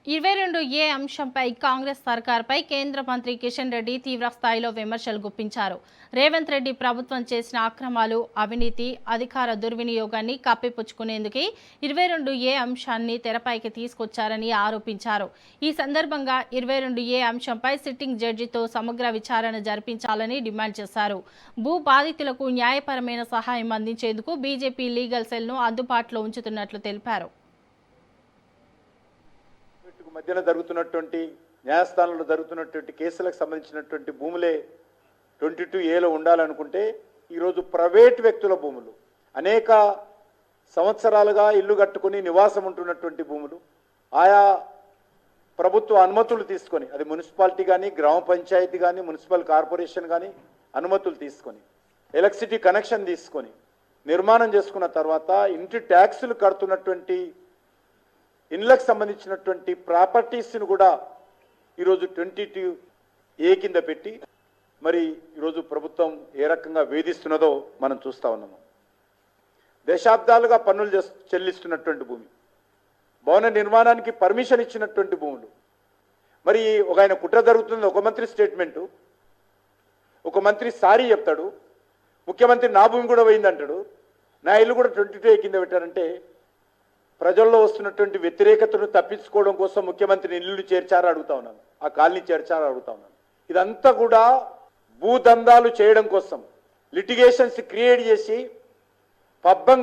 22A అంశంపై కాంగ్రెస్ సర్కార్పై కేంద్ర మంత్రి కిషన్ రెడ్డి తీవ్ర స్థాయిలో విమర్శలు గుప్పించారు. రేవంత్ రెడ్డి ప్రభుత్వం చేసిన అక్రమాలు, అవినీతి, అధికార దుర్వినియోగాన్ని కప్పిపుచ్చుకునేందుకే 22A అంశాన్ని తెరపైకి తీసుకొచ్చారని ఆరోపించారు. ఈ సందర్భంగా 22A అంశంపై సిట్టింగ్ జడ్జితో సమగ్ర విచారణ జరిపించాలని డిమాండ్ చేశారు. భూ బాధితులకు న్యాయపరమైన సహాయం అందించేందుకు బీజేపీ లీగల్ సెల్ను అందుబాటులో ఉంచుతున్నట్లు తెలిపారు. మధ్యన జరుగుతున్నటువంటి న్యాయస్థానంలో జరుగుతున్నటువంటి కేసులకు సంబంధించినటువంటి భూములే 22Aలో ఉండాలనుకుంటే ఈరోజు ప్రైవేట్ వ్యక్తుల భూములు, అనేక సంవత్సరాలుగా ఇల్లు కట్టుకుని నివాసం ఉంటున్నటువంటి భూములు, ఆయా ప్రభుత్వ అనుమతులు తీసుకొని, అది మున్సిపాలిటీ కానీ, గ్రామ పంచాయతీ కానీ, మున్సిపల్ కార్పొరేషన్ కానీ అనుమతులు తీసుకొని, ఎలక్ట్రిసిటీ కనెక్షన్ తీసుకొని నిర్మాణం చేసుకున్న తర్వాత ఇంటి ట్యాక్సులు కడుతున్నటువంటి ఇళ్లకు సంబంధించినటువంటి ప్రాపర్టీస్ను కూడా ఈరోజు 22A కింద పెట్టి మరి ఈరోజు ప్రభుత్వం ఏ రకంగా వేధిస్తున్నదో మనం చూస్తూ ఉన్నాము. దశాబ్దాలుగా పన్నులు చెల్లిస్తున్నటువంటి భూమి, భవన నిర్మాణానికి పర్మిషన్ ఇచ్చినటువంటి భూములు, మరి ఒక ఆయన కుట్ర జరుగుతుంది. ఒక మంత్రి స్టేట్మెంటు, ఒక మంత్రి సారీ చెప్తాడు, ముఖ్యమంత్రి నా భూమి కూడా పోయిందంటాడు, నా ఇల్లు కూడా 22A కింద పెట్టారంటే ప్రజల్లో వస్తున్నటువంటి వ్యతిరేకతను తప్పించుకోవడం కోసం ముఖ్యమంత్రిని ఇల్లు చేర్చారా అడుగుతా ఉన్నాను, ఆ కాలనీ చేర్చారా అడుగుతా ఉన్నాను. ఇదంతా కూడా భూదందాలు చేయడం కోసం లిటిగేషన్స్ క్రియేట్ చేసి పబ్బం